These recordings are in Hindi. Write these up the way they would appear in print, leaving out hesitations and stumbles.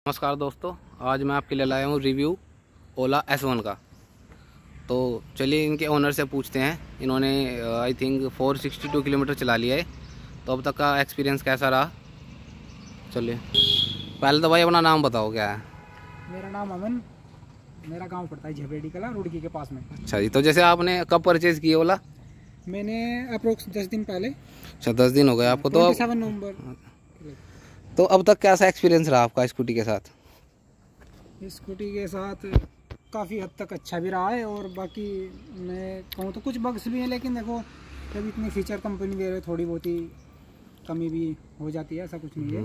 नमस्कार दोस्तों, आज मैं आपके लिए लाया हूँ रिव्यू ओला S1 का। तो चलिए इनके ओनर से पूछते हैं। इन्होंने आई थिंक 462 किलोमीटर चला लिया है, तो अब तक का एक्सपीरियंस कैसा रहा। चलिए पहले तो भाई अपना नाम बताओ, क्या है? मेरा नाम अमन, मेरा गांव पड़ता है झपेड़ी कला, रुड़की के पास में। अच्छा जी, तो जैसे आपने कब परचेज़ की ओला? मैंने अप्रोक्स 10 दिन पहले। अच्छा 10 दिन हो गए आपको? तो 27 नवंबर। तो अब तक कैसा एक्सपीरियंस रहा आपका स्कूटी के साथ? स्कूटी के साथ काफ़ी हद तक अच्छा भी रहा है, और बाकी मैं कहूँ तो कुछ बग्स भी हैं, लेकिन देखो जब इतनी फीचर कंपनी दे रहे, थोड़ी बहुत ही कमी भी हो जाती है, ऐसा कुछ नहीं है।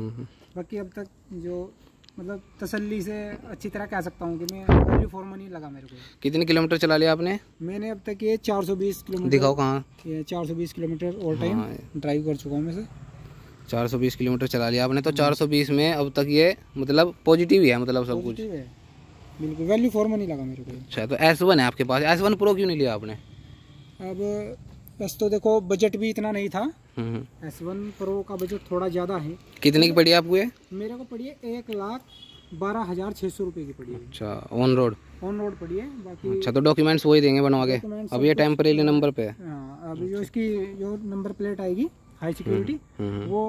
बाकी अब तक जो मतलब तसल्ली से अच्छी तरह कह सकता हूँ कि मैं वैल्यू फॉर मनी लगा मेरे को। कितने किलोमीटर चला लिया आपने? मैंने अब तक ये 420 किलोमीटर। दिखाओ कहाँ। ये 420 किलोमीटर ऑल टाइम ड्राइव कर चुका हूँ मैं से। 420 किलोमीटर चला लिया आपने, तो 420 में अब तक ये मतलब पॉजिटिव ही है, मतलब सब कुछ है, बिल्कुल वैल्यू फॉर मनी लगा मेरे को। अच्छा, तो S1 है आपके पास। S1 प्रो क्यों नहीं लिया आपने? अब बस तो देखो बजट भी इतना नहीं था। S1 प्रो का बजट थोड़ा ज़्यादा है। कितने की पड़ी आपको ये? मेरे को पड़ी है 1,12,600 रुपये की पड़ी है। अच्छा, ऑन रोड पड़ी है। बाकी अच्छा, तो डॉक्यूमेंट्स वही देंगे बनवा के? अब ये टेम्परेरी नंबर पे है। हाँ, अभी जो इसकी जो नंबर प्लेट आएगी हाई सिक्योरिटी, वो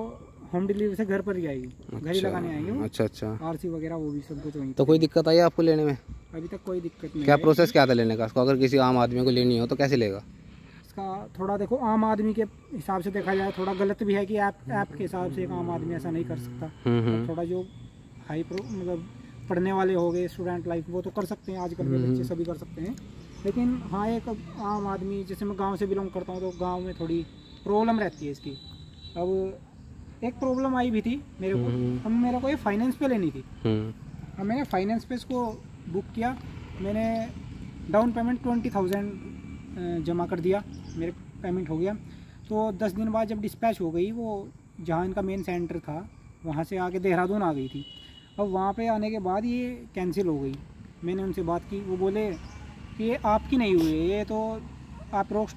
होम डिलीवरी से घर पर ही आएगी, घर ही लगाने आएंगे वो। अच्छा अच्छा, RC वगैरह वो भी सब कुछ वहीं। तो कोई दिक्कत आई आपको लेने में? अभी तक कोई दिक्कत नहीं। क्या प्रोसेस क्या था लेने का? इसको अगर किसी आम आदमी को लेनी हो तो कैसे लेगा? इसका थोड़ा देखो आम आदमी के हिसाब से देखा जाए थोड़ा गलत भी है कि ऐप के हिसाब से एक आम आदमी ऐसा नहीं कर सकता। थोड़ा जो हाई प्रो मतलब पढ़ने वाले हो गए, स्टूडेंट लाइफ, वो तो कर सकते हैं, आजकल के बच्चे सभी कर सकते हैं। लेकिन हाँ, एक आम आदमी, जैसे मैं गांव से बिलोंग करता हूँ, तो गांव में थोड़ी प्रॉब्लम रहती है इसकी। अब एक प्रॉब्लम आई भी थी मेरे को। अब मेरे को ये फाइनेंस पे लेनी थी। अब मैंने फाइनेंस पे इसको बुक किया। मैंने डाउन पेमेंट 20,000 जमा कर दिया, मेरे पेमेंट हो गया। तो 10 दिन बाद जब डिस्पैच हो गई, वो जहाँ इनका मेन सेंटर था वहाँ से आके देहरादून आ गई थी। अब वहाँ पे आने के बाद ये कैंसिल हो गई। मैंने उनसे बात की, वो बोले कि ये आपकी नहीं हुई है, ये तो अप्रोक्स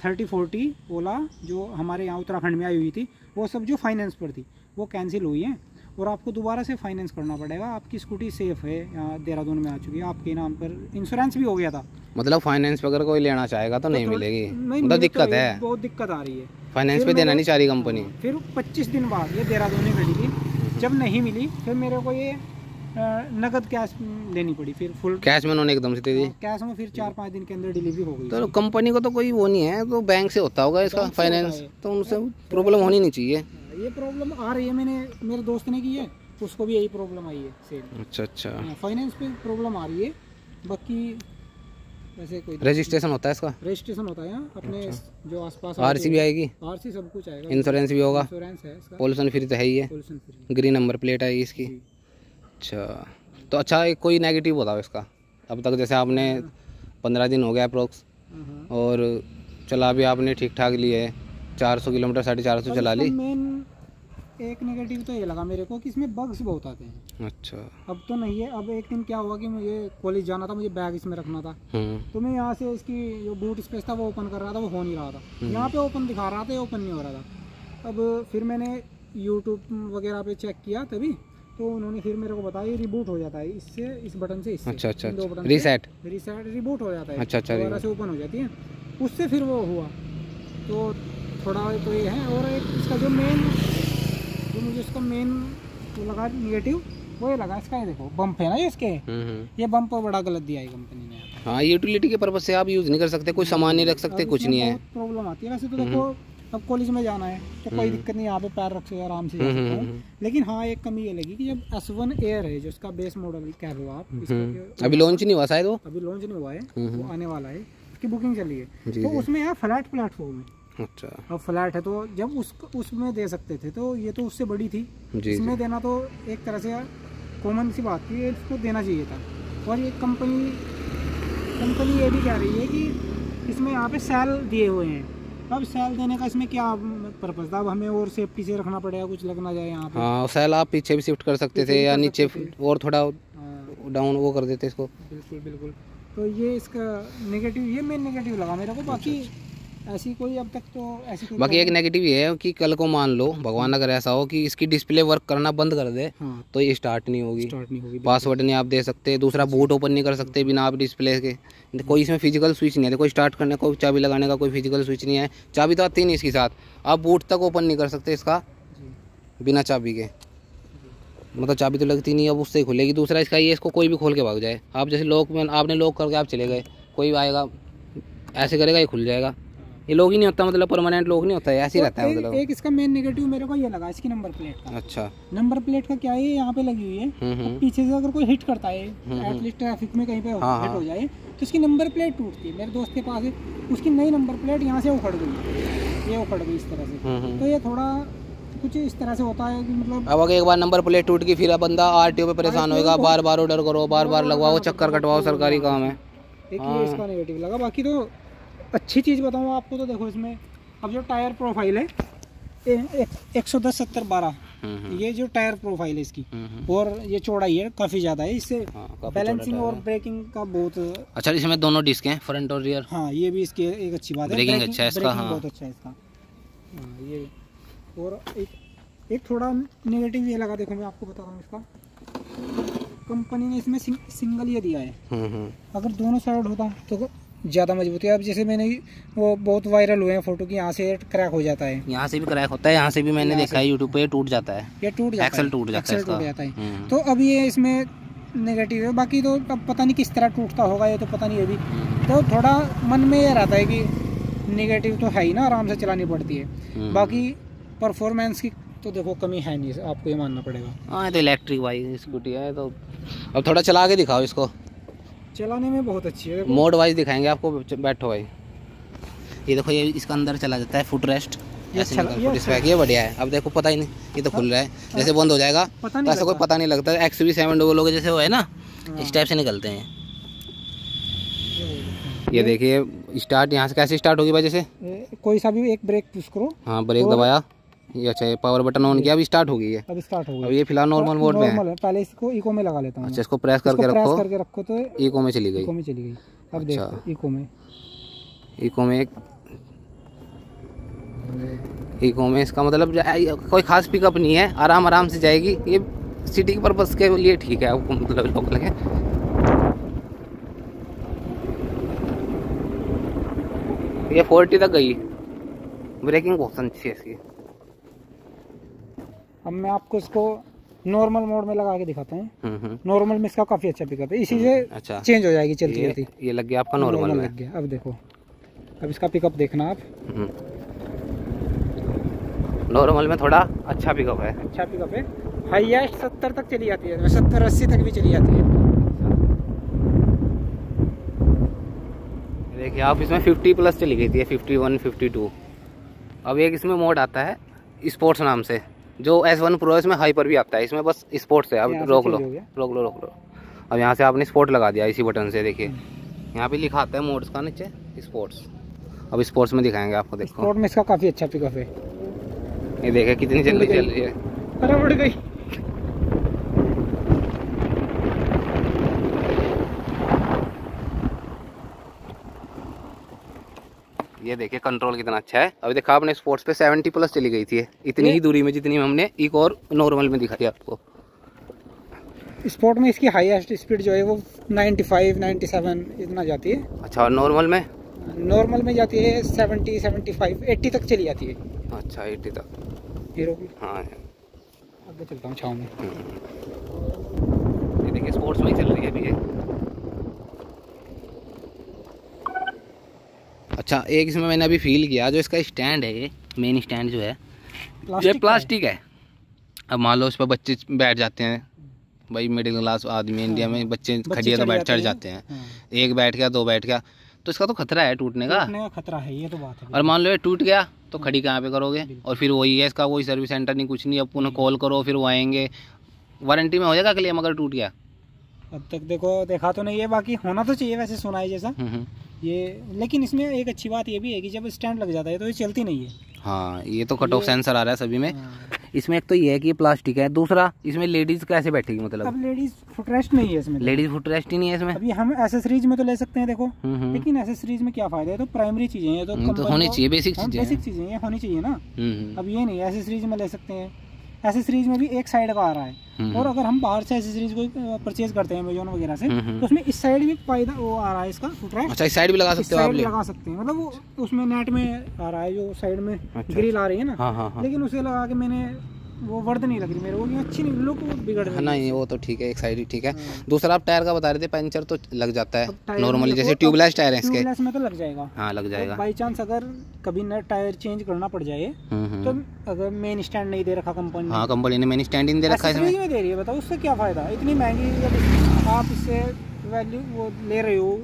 30-40 ओला जो हमारे यहाँ उत्तराखंड में आई हुई थी, वो सब जो फाइनेंस पर थी वो कैंसिल हुई है, और आपको दोबारा से फाइनेंस करना पड़ेगा। आपकी स्कूटी सेफ़ है, यहाँ देहरादून में आ चुकी है, आपके नाम पर इंश्योरेंस भी हो गया था। मतलब फाइनेंस पे अगर कोई लेना चाहेगा तो नहीं मिलेगी? नहीं, मतलब दिक्कत है, बहुत दिक्कत आ रही है। फाइनेंस पे देना नहीं चाह रही कंपनी। फिर 25 दिन बाद ये देहरादून में खड़ी थी, जब नहीं मिली फिर मेरे को ये नगद कैश लेनी पड़ी। फिर फुल कैश में उन्होंने एकदम से दे दी? कैश में फिर 4-5 दिन के अंदर डिलीवरी हो गई। तो कंपनी को तो कोई वो नहीं है, तो बैंक से होता होगा इसका फाइनेंस, तो उनसे प्रॉब्लम होनी नहीं चाहिए। ये प्रॉब्लम आ रही है, मेरे दोस्त ने की है, उसको भी यही प्रॉब्लम आई है सेम। अच्छा अच्छा, फाइनेंस पे प्रॉब्लम आ रही है। बाकी वैसे कोई रजिस्ट्रेशन होता है इसका? रजिस्ट्रेशन होता है यहाँ अपने जो आसपास। RC भी आएगी? RC सब कुछ आएगा, इंश्योरेंस भी होगा? इंश्योरेंस है इसका। पोल्यूशन फ्री तो है ही है? Pollution free, green number plate है इसकी। अच्छा, तो अच्छा एक कोई नेगेटिव बताओ इसका। अब तक जैसे आपने 15 दिन हो गया अप्रोक्स, और चला भी आपने ठीक ठाक लिए है, 400 किलोमीटर 450 चला ली। मेन एक नेगेटिव तो ये लगा मेरे को कि इसमें बग्स बहुत आते हैं। अच्छा, अब तो नहीं है। अब एक दिन क्या हुआ कि मुझे कॉलेज जाना था, मुझे बैग इसमें रखना था, तो मैं यहाँ से इसकी जो बूट स्पेस था वो ओपन कर रहा था, वो हो नहीं रहा था। यहाँ पे ओपन दिखा रहा था, ओपन नहीं हो रहा था। अब फिर मैंने YouTube वगैरह पे चेक किया, तभी तो उन्होंने फिर मेरे को बताया ये रिबूट हो जाता है इससे, इस बटन से, इससे। अच्छा अच्छा, 2 बटन रीसेट रिबूट हो जाता है। अच्छा अच्छा, दोबारा से ओपन हो जाती है, उससे फिर वो हुआ। तो थोड़ा तो ये है। और एक इसका जो मुझे इसका मेन लगा नेगेटिव, वो ये लगा इसका, ये देखो बम्प है ना ये इसके, ये बम्प बड़ा गलत दिया है कंपनी ने। हाँ, यूटिलिटी के पर्पज से आप यूज़ नहीं कर सकते, कोई सामान नहीं रख सकते, कुछ नहीं है। प्रॉब्लम आती है। वैसे तो देखो अब कॉलेज में जाना है तो कोई दिक्कत नहीं, यहाँ पे पैर रख के आराम से जा सकता हूँ। लेकिन हाँ, एक कमी ये लगी कि जब S1 एयर है, जो इसका बेस मॉडल कह रहे हो आप, अभी लॉन्च नहीं हुआ शायद? वो अभी लॉन्च नहीं हुआ है, वो आने वाला है, उसकी बुकिंग चली है। तो उसमें यार फ्लैट प्लेटफॉर्म है। अच्छा, अब फ्लैट है, तो जब उसमें दे सकते थे, तो ये तो उससे बड़ी थी, इसमें देना तो एक तरह से कॉमन सी बात थी, इसको देना चाहिए था। और ये कंपनी ये भी कह रही है कि इसमें यहाँ पे सेल दिए हुए हैं। अब सेल देने का इसमें क्या पर्पज़ था? अब हमें और सेफ्टी से रखना पड़ेगा, कुछ लग ना जाए यहाँ पे। हाँ, सेल आप पीछे भी शिफ्ट कर सकते थे, या नीचे और थोड़ा डाउन वो कर देते इसको। बिल्कुल बिल्कुल। तो ये इसका नेगेटिव, ये मेन नेगेटिव लगा मेरे को। बाकी ऐसी कोई अब तक तो ऐसी कोई बाकी एक नेगेटिव ये है कि कल को मान लो भगवान अगर ऐसा हो कि इसकी डिस्प्ले वर्क करना बंद कर दे, हाँ, तो ये स्टार्ट नहीं होगी, पासवर्ड पासवर्ड नहीं आप दे सकते, दूसरा बूट ओपन नहीं कर सकते बिना आप डिस्प्ले के, कोई इसमें फिजिकल स्विच नहीं है, कोई स्टार्ट करने कोई चाबी लगाने का कोई फिजिकल स्विच नहीं है, चाबी तो आती नहीं इसके साथ, आप बूट तक ओपन नहीं कर सकते इसका बिना चाबी के, मतलब चाबी तो लगती नहीं, अब उससे ही खुलेगी। दूसरा इसका ये, इसको कोई भी खोल के भाग जाए, आप जैसे लॉक में आपने लॉक करके आप चले गए, कोई आएगा ऐसे करेगा ये खुल जाएगा, ये लॉक ही नहीं होता, मतलब परमानेंट लॉक नहीं होता है, ऐसे ही रहता है मतलब। एक इसका मेन नेगेटिव मेरे को ये लगा इसकी नंबर प्लेट का। अच्छा, नंबर प्लेट का क्या है, यहाँ पे लगी हुई है, पीछे से अगर कोई हिट करता है एटलीस्ट ट्रैफिक में कहीं पे हिट हो जाए तो इसकी नंबर प्लेट टूटती है। मेरे दोस्त के पास है, उसकी नई नंबर प्लेट यहाँ से उखड़ गई, ये उखड़ गई इस तरह से, तो ये थोड़ा कुछ इस तरह से होता है कि मतलब अब अगर एक बार नंबर प्लेट टूट गई फिर अब बंदा आरटीओ पे परेशान होएगा, बार बार ऑर्डर करो, बार बार लगवाओ, चक्कर कटवाओ, सरकारी काम है। एक ये इसका नेगेटिव लगा। बाकी तो अच्छी चीज़ बताऊँ आपको तो देखो इसमें अब जो टायर प्रोफाइल है 110/70/12, ये जो टायर प्रोफाइल है इसकी, और ये चौड़ाई है काफ़ी ज़्यादा है, इससे बैलेंसिंग और ब्रेकिंग का बहुत अच्छा। इसमें दोनों डिस्क हैं, फ्रंट और रियर। हाँ, ये भी इसकी एक अच्छी बात है, ब्रेकिंग अच्छा है इसका, हाँ बहुत अच्छा है इसका। हाँ, ये और एक थोड़ा नेगेटिव ये लगा, देखो मैं आपको बता रहा हूँ, इसका कंपनी ने इसमें सिंगल ये दिया है, अगर दोनों साइड होता तो ज़्यादा मजबूत है। अब जैसे मैंने वो बहुत वायरल हुए हैं फोटो की, यहाँ से क्रैक हो जाता है, यहाँ से भी क्रैक होता है, यहाँ से भी मैंने देखा है यूट्यूब पे, ये टूट जाता है, ये टूट जाता है, एक्सल टूट जाता है। तो अब ये इसमें नेगेटिव है। बाकी तो अब पता नहीं किस तरह टूटता होगा, ये तो पता नहीं अभी, तो थोड़ा मन में ये रहता है कि नेगेटिव तो है ही ना, आराम से चलानी पड़ती है। बाकी परफॉर्मेंस की तो देखो कमी है नहीं, आपको ये मानना पड़ेगा। हाँ, तो इलेक्ट्रिक बाइक स्कूटी है, तो अब थोड़ा चला के दिखाओ इसको, चलाने में बहुत अच्छी है। मोड वाइज दिखाएंगे आपको, बैठो भाई, ये देखो ये इसका अंदर चला जाता है फुट रेस्ट, ये बढ़िया है। अब देखो पता ही नहीं, ये तो खुल रहा है, जैसे बंद हो जाएगा तो ऐसा कोई पता नहीं लगता। XUV700 जैसे वो है ना, इस टाइप से निकलते हैं। ये देखिए स्टार्ट, यहाँ से कैसे स्टार्ट होगी भाई, जैसे कोई सा भी एक ब्रेक पुश करो, हाँ ब्रेक दबाया, ये अच्छा पावर बटन ऑन किया, अभी स्टार्ट हो गई है, अब स्टार्ट हो गई। अब ये फिलहाल नॉर्मल मोड में है, पहले इसको इको में लगा लेता हूं। अच्छा, इसको प्रेस करके रखो तो इको में चली गई, अब देखो इको में इसका मतलब कोई खास पिकअप नहीं है, आराम से जाएगी, ये सिटी के पर्पस के लिए ठीक है आपको, मतलब लोकल है। ये 40 तक गई, ब्रेकिंग बहुत अच्छी है इसकी। अब मैं आपको इसको नॉर्मल मोड में लगा के दिखाता हूँ। नॉर्मल में इसका काफी अच्छा पिकअप है, इसी से अच्छा चेंज हो जाएगी चलती चलती। ये लग गया आपका नॉर्मल में, लग गया। अब देखो, अब इसका पिकअप देखना आप, नॉर्मल में थोड़ा अच्छा पिकअप है, अच्छा पिकअप है, हाईएस्ट 70 तक चली जाती है, 70-80 तक भी चली जाती है। देखिए आप, इसमें 50+ चली गई थी, 51, 52। अब एक इसमें मोड आता है स्पोर्ट्स नाम से, जो S1 Pro इसमें हाइपर भी आता है, इसमें बस स्पोर्ट्स है। अब रोक लो। अब यहाँ से आपने स्पोर्ट लगा दिया इसी बटन से, देखिए यहाँ पे लिखा आता है मोड्स का नीचे स्पोर्ट्स। अब स्पोर्ट्स में दिखाएंगे आपको, देखो स्पोर्ट में इसका काफ़ी अच्छा पिकअप है। ये देखिए कितनी जल्दी चल रही है, अरे उड़ गई। ये देखिए कंट्रोल कितना अच्छा है। अभी देखा आपने स्पोर्ट्स पे 70+ चली गई थी, इतनी ही दूरी में जितनी हमने एक और नॉर्मल में दिखाई आपको। स्पोर्ट में इसकी हाईएस्ट स्पीड जो है वो 95, 97 इतना जाती है। अच्छा, और नॉर्मल में? नॉर्मल में जाती है 70, 75, 80 तक चली जाती है। अच्छा, 80 तक। हीरो की? हाँ, आगे चलता हूँ छाँव में। ये देखिए स्पोर्ट्स में ही चल रही है अभी ये। अच्छा, एक इसमें मैंने अभी फील किया, जो इसका स्टैंड है, ये मेन स्टैंड जो है ये प्लास्टिक है। अब मान लो इस पर बच्चे बैठ जाते हैं, भाई मिडिल क्लास आदमी इंडिया में बच्चे खड़िया तो चढ़ जाते हैं। एक बैठ गया, दो बैठ गया, तो इसका तो खतरा है टूटने का खतरा है, ये तो बात है। और मान लो ये टूट गया तो खड़ी कहाँ पे करोगे? और फिर वही है, इसका कोई सर्विस सेंटर नहीं, कुछ नहीं। अब पुनः कॉल करो, फिर वो आएंगे। वारंटी में हो जाएगा क्लेम अगर टूट गया? अब तक देखो देखा तो नहीं है, बाकी होना तो चाहिए वैसे, सुना है जैसा ये। लेकिन इसमें एक अच्छी बात ये भी है कि जब स्टैंड लग जाता है तो ये चलती नहीं है। हाँ, ये तो कट ऑफ सेंसर आ रहा है सभी में। इसमें एक तो ये है कि ये प्लास्टिक है, दूसरा इसमें लेडीज कैसे बैठेगी, मतलब अब लेडीज फुटरेस्ट नहीं है इसमें, लेडीज फुटरेस्ट ही नहीं है इसमें। अभी हम एसेसरीज में तो ले सकते हैं देखो, लेकिन एसेसरीज में क्या फायदा है, तो प्राइमरी चीजें हैं, तो होनी चाहिए, बेसिक चीजें ये होनी चाहिए ना। अब ये नहीं, एसेसरीज में ले सकते हैं, एसेसरीज में भी एक साइड का आ रहा है, और अगर हम बाहर से एसेसरीज को परचेज करते हैं अमेज़न वगैरह से, तो उसमें इस साइड भी फायदा वो आ रहा है इसका फुटरेस्ट। अच्छा, इस साइड भी लगा सकते हो आप, लगा सकते हैं, मतलब वो उसमें नेट में आ रहा है जो साइड में ग्रिल आ रही है ना। हाँ। लेकिन उसे लगा के मैंने वो वर्द नहीं लग रही मेरे को, अच्छी नहीं, लुक बिगड़ रही है। नहीं, वो तो ठीक है, एक साइड ही ठीक है। दूसरा आप टायर का बता रहे थे, पंचर तो लग जाता है नॉर्मली, जैसे ट्यूबलेस टायर है इसके। ट्यूबलेस में तो लग जाएगा, हाँ लग जाएगा। बाई चांस अगर कभी न टायर चेंज करना पड़ जाए, तो अगर मेन स्टैंड नहीं दे रखा कंपनी, हाँ कंपनी ने मेन स्टैंड नहीं दे रखा है इसमें, में दे रही है, बताओ उससे क्या फायदा, इतनी महंगी आप इससे वैल्यू वो ले रहे हो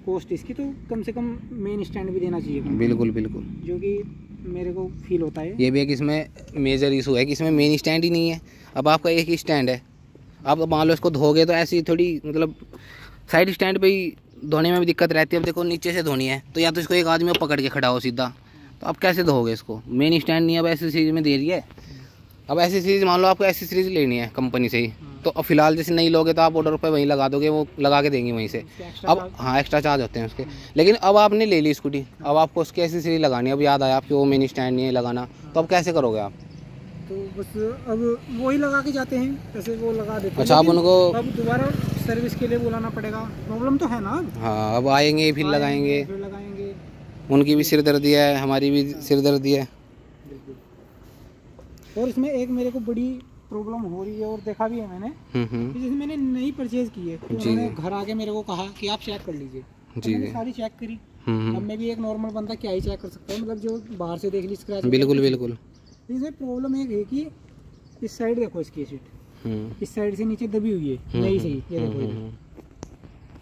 कॉस्ट इसकी, तो कम से कम मेन स्टैंड भी देना चाहिए। बिल्कुल बिल्कुल, जो कि मेरे को फील होता है। ये भी एक इसमें मेजर इशू है कि इसमें मेन स्टैंड ही नहीं है। अब आपका एक ही स्टैंड है, आप मान लो इसको धोगे तो ऐसी थोड़ी, मतलब साइड स्टैंड पे ही धोने में भी दिक्कत रहती है। अब देखो नीचे से धोनी है तो या तो इसको एक आदमी पकड़ के खड़ा हो सीधा, तो आप कैसे धोगे इसको, मेन स्टैंड नहीं है। अब ऐसी सीरीज में दे रही है, अब ऐसी सीरीज मान लो आपको ऐसी सीरीज लेनी है कंपनी से ही, तो अब फिलहाल जैसे नहीं लोगे तो आप ऑर्डर पे वहीं लगा दोगे, वो लगा के देंगे वहीं से। अब हाँ एक्स्ट्रा चार्ज होते हैं उसके, लेकिन अब आपने ले ली स्कूटी, अब आपको उसकी ऐसी सीरीज लगानी, अब याद आया आपकी वो मिनी स्टैंड नहीं है लगाना, तो अब कैसे करोगे आप? तो बस अब वही लगा के जाते हैं, जैसे वो लगा देते हैं। अच्छा, आप उनको अब दोबारा सर्विस के लिए बुलाना पड़ेगा, प्रॉब्लम तो है ना। हाँ, अब आएंगे फिर लगाएंगे, उनकी भी सिरदर्दी है, हमारी भी सिरदर्दी है। और इसमें एक मेरे को बड़ी प्रॉब्लम हो रही है, और देखा भी है मैंने, जैसे मैंने नई परचेज की है, तो उन्होंने घर आके मेरे को कहा कि आप चेक कर लीजिए, तो मैंने सारी चेक करी। अब मैं भी एक नॉर्मल बंदा क्या ही चेक कर सकता है, मतलब जो बाहर से देख ली स्क्रैच। बिल्कुल बिल्कुल। इसमें प्रॉब्लम एक है कि इस साइड देखो इसकी सीट, इस साइड से नीचे दबी हुई है, नहीं सही, ये देखो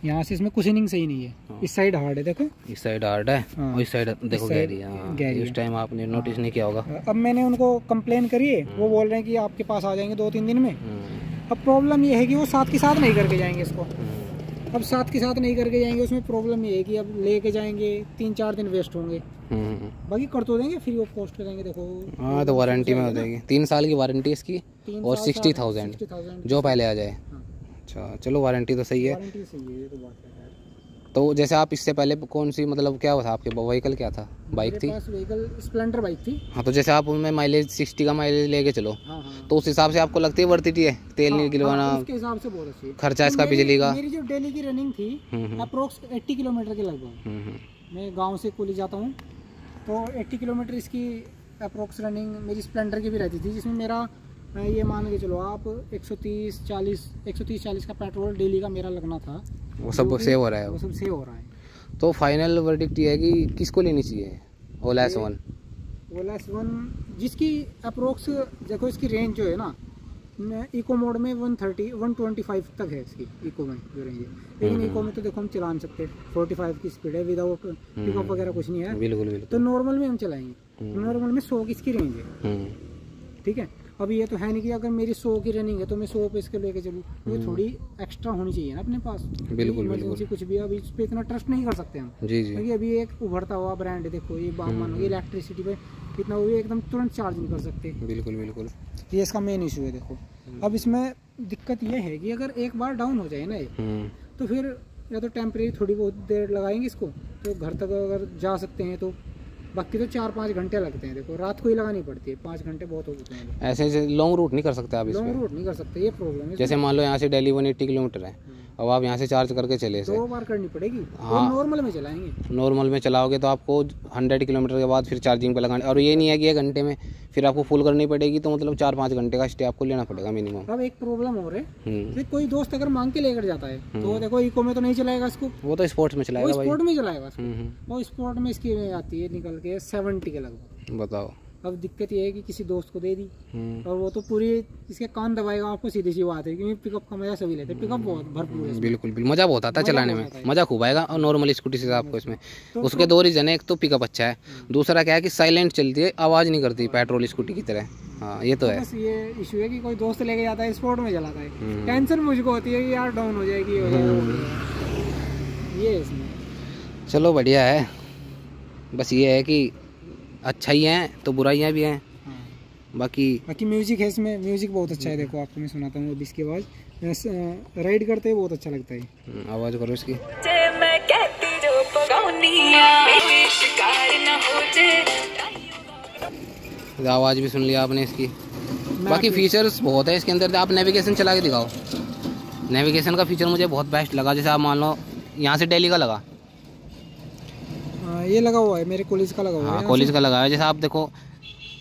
यहाँ से इसमें कुशनिंग सही नहीं है, इस साइड हार्ड है, देखो इस साइड हार्ड है, और इस साइड देखो गहरी है। इस टाइम आपने नोटिस नहीं किया होगा। अब मैंने उनको कंप्लेन करी है, वो बोल रहे हैं कि आपके पास आ जाएंगे 2-3 दिन में। अब प्रॉब्लम ये है कि वो साथ के साथ नहीं करके जाएंगे इसको, अब साथ के साथ नहीं करके जाएंगे, उसमें प्रॉब्लम ये है कि अब लेके जाएंगे 3-4 दिन वेस्ट होंगे, बाकी कर तो देंगे, फ्री ऑफ कॉस्ट करेंगे। देखो हाँ, तो वारंटी में हो जाएगी, 3 साल की वारंटी इसकी, और 60,000 जो पहले आ जाए। अच्छा चलो, वारंटी तो सही है, वारंटी सही है, ये तो बात है। तो जैसे आप इससे पहले कौन सी, मतलब क्या था आपके व्हीकल, क्या था, बाइक थी? व्हीकल स्प्लेंडर बाइक थी। हाँ, तो जैसे आप उनमें माइलेज 60 का माइलेज लेके चलो, तो उस हिसाब से आपको लगती है वर्थिटी है, तेल नहीं गिलवाना, उसके हिसाब से बहुत अच्छी खर्चा इसका बिजली का। मेरी जो डेली की रनिंग थी अप्रोक्स 80 किलोमीटर के लगभग, मैं गाँव से कुली जाता हूँ, तो 80 किलोमीटर इसकी अप्रोक्स रनिंग मेरी स्प्लेंडर की भी रहती थी, जिसमें मेरा ये मान के चलो आप 130-40 का पेट्रोल डेली का मेरा लगना था। वो सब सेव हो रहा है, वो सब सेव हो रहा है। तो फाइनल वर्डिक्ट ये है कि किसको लेनी चाहिए ओला S1? ओला S1 जिसकी अप्रोक्स देखो इसकी रेंज जो है ना, इको मोड में 130-125 तक है इसकी इको में जो रेंज है, लेकिन इको में तो देखो हम चला नहीं सकते, 45 की स्पीड है, विदाउट पिकअप वगैरह कुछ नहीं है। बिल्कुल। तो नॉर्मल में हम चलाएंगे, नॉर्मल में 100 की इसकी रेंज है, ठीक है। अब ये तो है नहीं कि अगर मेरी 100 की रनिंग है तो मैं 100 पे इसके लेके चलूँ, ये थोड़ी एक्स्ट्रा होनी चाहिए ना अपने पास। बिल्कुल। कुछ भी अभी इस पे इतना ट्रस्ट नहीं कर सकते हम, क्योंकि अभी एक उभरता हुआ ब्रांड है, देखो ये मान लो इलेक्ट्रिसिटी पे इतना वो एकदम तुरंत चार्ज नहीं कर सकते। बिल्कुल। ये इसका मेन इशू है। देखो अब इसमें दिक्कत ये है कि अगर एक बार डाउन हो जाए ना ये, तो फिर या तो टेम्परेरी थोड़ी बहुत देर लगाएंगे इसको, तो घर तक अगर जा सकते हैं, तो बाकी तो 4-5 घंटे लगते हैं। देखो रात को ही लगानी पड़ती है, 5 घंटे बहुत होते हैं। ऐसे लॉन्ग रूट नहीं कर सकते आप, लॉन्ग रूट नहीं कर सकते, ये प्रॉब्लम है। जैसे मान लो यहाँ से दिल्ली 180 किलोमीटर है, अब आप यहाँ से चार्ज करके चले, 2 बार करनी पड़ेगी। हाँ, नॉर्मल में चलाएंगे, नॉर्मल में चलाओगे तो आपको 100 किलोमीटर के बाद फिर चार्जिंग पे लगाने, और ये नहीं है कि 1 घंटे में फिर आपको फुल करनी पड़ेगी, तो मतलब 4-5 घंटे का स्टे आपको लेना पड़ेगा मिनिमम। अब एक प्रॉब्लम हो रहा है, कोई दोस्त अगर मांग के लेकर जाता है तो देखो इको में तो नहीं चलाएगा इसको, वो तो स्पोर्ट्स में चलाएगा, स्पोर्ट में चलाएगा, वो स्पोर्ट में इसकी आती है निकल के 70 के लगभग। बताओ, अब दिक्कत ये है कि किसी दोस्त को दे दी, और वो तो पूरी इसके कान दबाएगा आपको, सीधी सी बात है, क्योंकि पिकअप का मजा सभी लेते हैं, पिकअप बहुत भरपूर है। बिल्कुल, मजा बहुत आता है चलाने में, मजा खूब आएगा। और नॉर्मल स्कूटी से आपको इसमें उसके 2 रीजन है, एक तो पिकअप अच्छा है, दूसरा क्या है कि साइलेंट चलती है, आवाज नहीं करती पेट्रोल स्कूटी की तरह। हाँ, ये तो है। बस ये इशू है कि कोई दोस्त लेके जाता है स्पोर्ट में चलाता है, टेंशन मुझको होती है कि यार डाउन हो जाएगी, ये इसमें। चलो बढ़िया है, बस ये है कि अच्छाइयाँ हैं तो बुराइयाँ भी हैं। बाकी म्यूजिक है इसमें, म्यूजिक बहुत अच्छा है। देखो आपको मैं सुनाता हूँ अभी इसकी आवाज़। राइड करते हैं बहुत अच्छा लगता है। आवाज़ करो इसकी। आवाज़ भी सुन लिया आपने इसकी। बाकी फीचर्स बहुत है इसके अंदर। आप नेविगेशन चला के दिखाओ। नेविगेशन का फीचर मुझे बहुत बेस्ट लगा। जैसे आप मान लो यहाँ से दिल्ली का लगा, ये लगा हुआ है मेरे कॉलेज का लगा हुआ है। हाँ कॉलेज का लगा है। जैसे आप देखो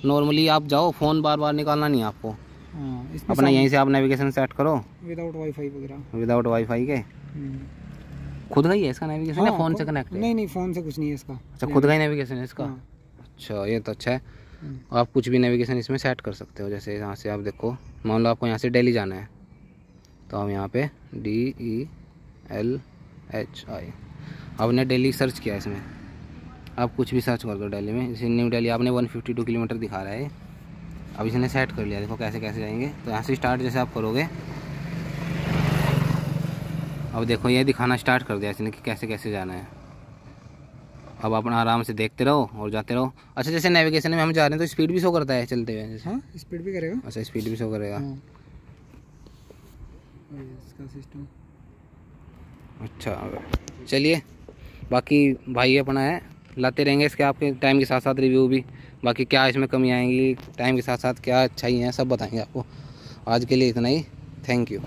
नॉर्मली आप जाओ, फ़ोन बार बार निकालना नहीं है आपको। अपना यहीं से आप नेविगेशन सेट करो विदाउट वाईफाई वगैरह, विदाउट वाईफाई के। खुद का ही है इसका नेविगेशन? हाँ, या फ़ोन से कनेक्ट है? नहीं फ़ोन से कुछ नहीं है इसका। अच्छा, खुद का ही नेविगेशन है इसका। अच्छा, ये तो अच्छा है। आप कुछ भी नेविगेशन इसमें सेट कर सकते हो। जैसे यहाँ से आप देखो, मान लो आपको यहाँ से दिल्ली जाना है तो हम यहाँ पे DELHI, आपने दिल्ली सर्च किया इसमें। आप कुछ भी सर्च कर दो दिल्ली में। जैसे न्यू दिल्ली आपने 152 किलोमीटर दिखा रहा है। अब इसने सेट कर लिया। देखो कैसे कैसे जाएंगे। तो यहाँ से स्टार्ट जैसे आप करोगे, अब देखो ये दिखाना स्टार्ट कर दिया इसने कि कैसे कैसे जाना है। अब अपना आराम से देखते रहो और जाते रहो। अच्छा, जैसे नेविगेशन में हम जा रहे हैं तो स्पीड भी शो करता है चलते हुए? हाँ, स्पीड भी करेगा। अच्छा, स्पीड भी शो करेगा। इसका सिस्टम अच्छा, चलिए। बाकी भाई अपना है, लाते रहेंगे इसके आपके टाइम के साथ साथ रिव्यू भी। बाकी क्या इसमें कमी आएंगी, टाइम के साथ साथ क्या अच्छाई हैं, सब बताएंगे आपको। आज के लिए इतना ही। Thank you.